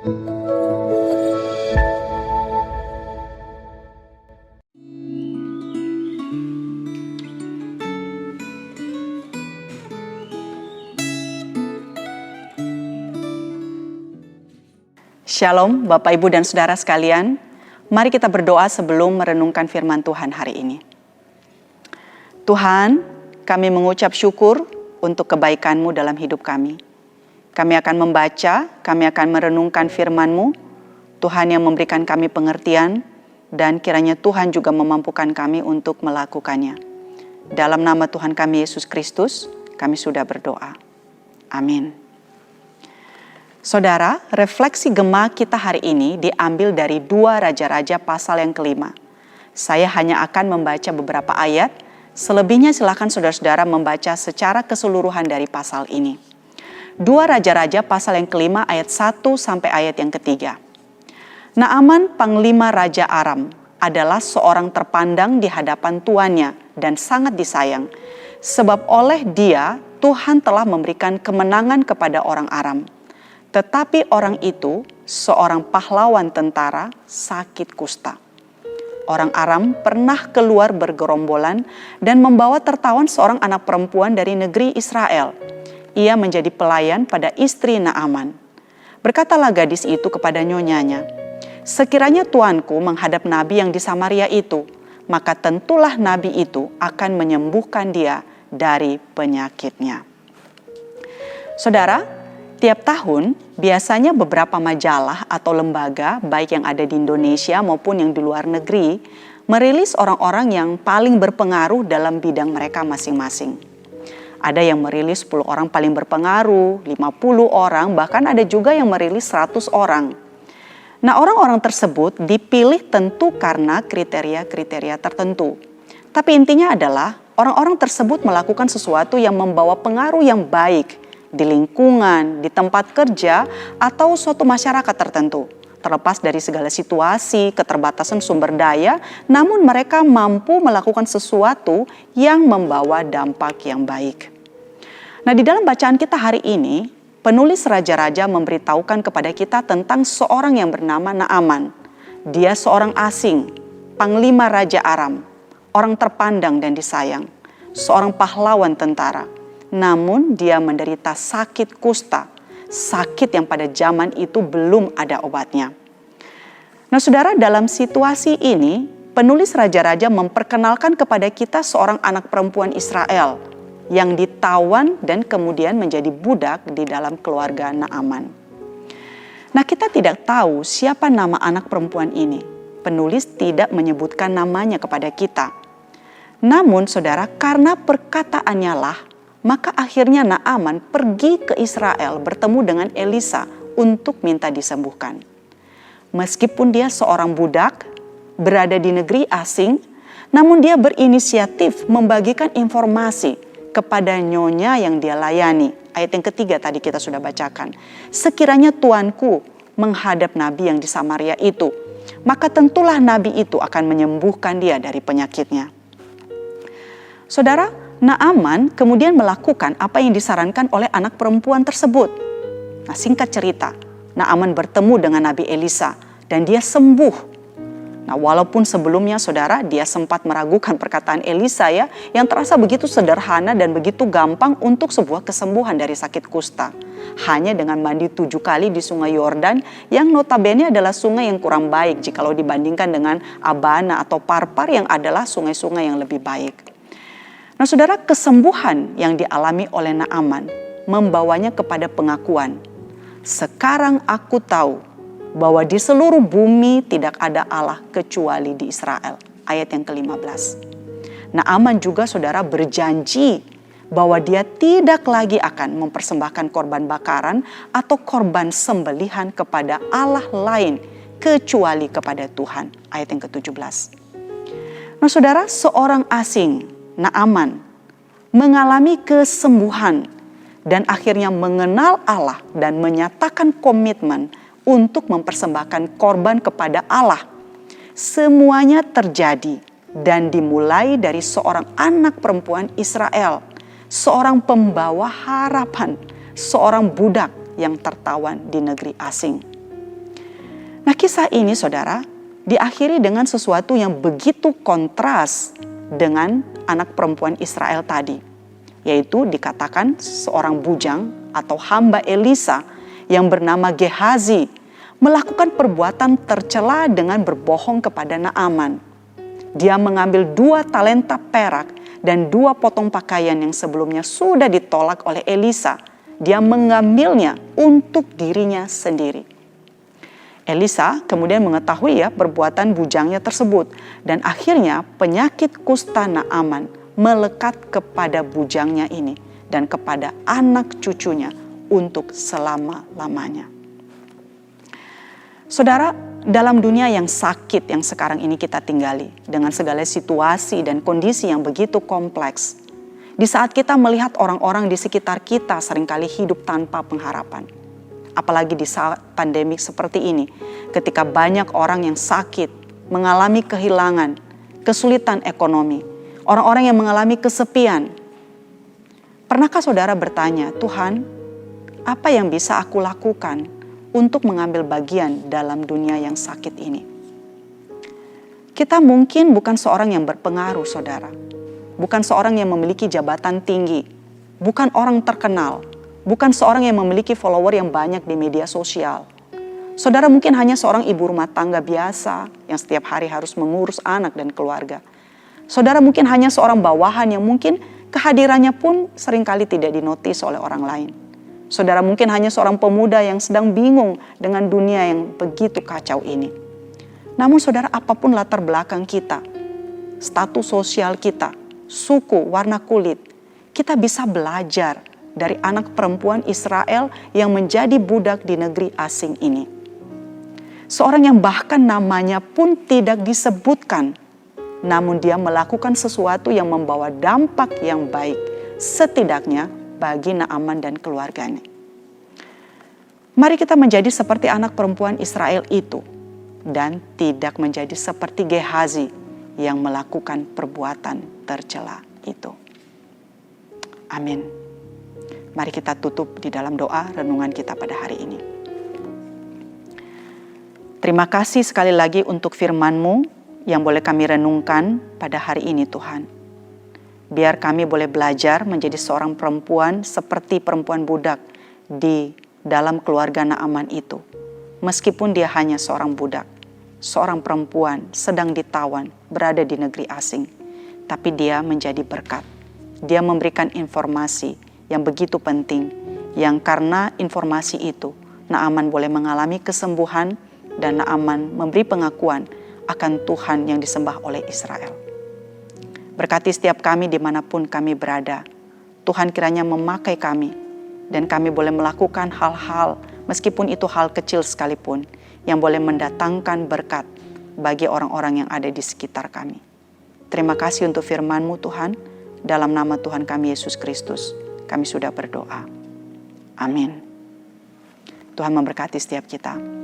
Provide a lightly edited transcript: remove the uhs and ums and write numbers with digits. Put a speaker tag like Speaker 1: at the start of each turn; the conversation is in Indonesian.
Speaker 1: Shalom Bapak Ibu dan Saudara sekalian, mari kita berdoa sebelum merenungkan firman Tuhan hari ini. Tuhan, kami mengucap syukur untuk kebaikan-Mu dalam hidup kami. Kami akan membaca, kami akan merenungkan firman-Mu, Tuhan yang memberikan kami pengertian, dan kiranya Tuhan juga memampukan kami untuk melakukannya. Dalam nama Tuhan kami Yesus Kristus, kami sudah berdoa. Amin. Saudara, refleksi Gema kita hari ini diambil dari 2 Raja-Raja pasal yang ke-5. Saya hanya akan membaca beberapa ayat, selebihnya silakan saudara-saudara membaca secara keseluruhan dari pasal ini. 2 Raja-Raja pasal yang ke-5 ayat 1 sampai ayat yang ke-3. Naaman panglima Raja Aram adalah seorang terpandang di hadapan tuannya dan sangat disayang, sebab oleh dia Tuhan telah memberikan kemenangan kepada orang Aram. Tetapi orang itu, seorang pahlawan tentara, sakit kusta. Orang Aram pernah keluar bergerombolan dan membawa tertawan seorang anak perempuan dari negeri Israel. Ia menjadi pelayan pada istri Naaman. Berkatalah gadis itu kepada nyonyanya, "Sekiranya tuanku menghadap nabi yang di Samaria itu, maka tentulah nabi itu akan menyembuhkan dia dari penyakitnya." Saudara, tiap tahun, biasanya beberapa majalah atau lembaga, baik yang ada di Indonesia maupun yang di luar negeri, merilis orang-orang yang paling berpengaruh dalam bidang mereka masing-masing. Ada yang merilis 10 orang paling berpengaruh, 50 orang, bahkan ada juga yang merilis 100 orang. Nah, orang-orang tersebut dipilih tentu karena kriteria-kriteria tertentu. Tapi intinya adalah orang-orang tersebut melakukan sesuatu yang membawa pengaruh yang baik di lingkungan, di tempat kerja, atau suatu masyarakat tertentu. Terlepas dari segala situasi, keterbatasan sumber daya, namun mereka mampu melakukan sesuatu yang membawa dampak yang baik. Nah, di dalam bacaan kita hari ini, penulis Raja-Raja memberitahukan kepada kita tentang seorang yang bernama Naaman. Dia seorang asing, panglima Raja Aram, orang terpandang dan disayang, seorang pahlawan tentara. Namun dia menderita sakit kusta, sakit yang pada zaman itu belum ada obatnya. Nah, saudara, dalam situasi ini, penulis Raja-Raja memperkenalkan kepada kita seorang anak perempuan Israel yang ditawan dan kemudian menjadi budak di dalam keluarga Naaman. Nah, kita tidak tahu siapa nama anak perempuan ini. Penulis tidak menyebutkan namanya kepada kita. Namun, saudara, karena perkataannya lah, maka akhirnya Naaman pergi ke Israel bertemu dengan Elisa untuk minta disembuhkan. Meskipun dia seorang budak, berada di negeri asing, namun dia berinisiatif membagikan informasi kepada nyonya yang dia layani. Ayat yang ketiga tadi kita sudah bacakan. Sekiranya tuanku menghadap nabi yang di Samaria itu, maka tentulah nabi itu akan menyembuhkan dia dari penyakitnya. Saudara, Naaman kemudian melakukan apa yang disarankan oleh anak perempuan tersebut. Nah, singkat cerita, Naaman bertemu dengan Nabi Elisa dan dia sembuh. Nah, walaupun sebelumnya saudara dia sempat meragukan perkataan Elisa yang terasa begitu sederhana dan begitu gampang untuk sebuah kesembuhan dari sakit kusta. Hanya dengan mandi 7 kali di sungai Yordan yang notabene adalah sungai yang kurang baik jikalau dibandingkan dengan Abana atau Parpar yang adalah sungai-sungai yang lebih baik. Nah, saudara, kesembuhan yang dialami oleh Naaman membawanya kepada pengakuan. Sekarang aku tahu bahwa di seluruh bumi tidak ada Allah kecuali di Israel. Ayat yang ke-15. Naaman juga saudara berjanji bahwa dia tidak lagi akan mempersembahkan korban bakaran atau korban sembelihan kepada Allah lain kecuali kepada Tuhan. Ayat yang ke-17. Nah, saudara, seorang asing, Naaman, mengalami kesembuhan dan akhirnya mengenal Allah dan menyatakan komitmen untuk mempersembahkan korban kepada Allah. Semuanya terjadi dan dimulai dari seorang anak perempuan Israel, seorang pembawa harapan, seorang budak yang tertawan di negeri asing. Nah, kisah ini saudara diakhiri dengan sesuatu yang begitu kontras dengan anak perempuan Israel tadi, yaitu dikatakan seorang bujang atau hamba Elisa yang bernama Gehazi melakukan perbuatan tercela dengan berbohong kepada Naaman. Dia mengambil 2 talenta perak dan 2 potong pakaian yang sebelumnya sudah ditolak oleh Elisa. Dia mengambilnya untuk dirinya sendiri. Elisa kemudian mengetahui perbuatan bujangnya tersebut, dan akhirnya penyakit kusta Naaman melekat kepada bujangnya ini dan kepada anak cucunya untuk selama-lamanya. Saudara, dalam dunia yang sakit yang sekarang ini kita tinggali, dengan segala situasi dan kondisi yang begitu kompleks, di saat kita melihat orang-orang di sekitar kita seringkali hidup tanpa pengharapan, apalagi di saat pandemik seperti ini, ketika banyak orang yang sakit, mengalami kehilangan, kesulitan ekonomi, orang-orang yang mengalami kesepian. Pernahkah saudara bertanya, Tuhan, apa yang bisa aku lakukan untuk mengambil bagian dalam dunia yang sakit ini? Kita mungkin bukan seorang yang berpengaruh, saudara. Bukan seorang yang memiliki jabatan tinggi. Bukan orang terkenal. Bukan seorang yang memiliki follower yang banyak di media sosial. Saudara mungkin hanya seorang ibu rumah tangga biasa yang setiap hari harus mengurus anak dan keluarga. Saudara mungkin hanya seorang bawahan yang mungkin kehadirannya pun seringkali tidak dinotis oleh orang lain. Saudara mungkin hanya seorang pemuda yang sedang bingung dengan dunia yang begitu kacau ini. Namun saudara, apapun latar belakang kita, status sosial kita, suku, warna kulit, kita bisa belajar dari anak perempuan Israel yang menjadi budak di negeri asing ini. Seorang yang bahkan namanya pun tidak disebutkan, namun dia melakukan sesuatu yang membawa dampak yang baik, setidaknya bagi Naaman dan keluarganya. Mari kita menjadi seperti anak perempuan Israel itu dan tidak menjadi seperti Gehazi yang melakukan perbuatan tercela itu. Amin. Mari kita tutup di dalam doa renungan kita pada hari ini. Terima kasih sekali lagi untuk firman-Mu yang boleh kami renungkan pada hari ini, Tuhan. Biar kami boleh belajar menjadi seorang perempuan seperti perempuan budak di dalam keluarga Naaman itu. Meskipun dia hanya seorang budak, seorang perempuan sedang ditawan, berada di negeri asing. Tapi dia menjadi berkat. Dia memberikan informasi yang begitu penting, yang karena informasi itu, Naaman boleh mengalami kesembuhan dan Naaman memberi pengakuan akan Tuhan yang disembah oleh Israel. Berkati setiap kami dimanapun kami berada. Tuhan kiranya memakai kami dan kami boleh melakukan hal-hal meskipun itu hal kecil sekalipun yang boleh mendatangkan berkat bagi orang-orang yang ada di sekitar kami. Terima kasih untuk firman-Mu Tuhan. Dalam nama Tuhan kami Yesus Kristus kami sudah berdoa. Amin. Tuhan memberkati setiap kita.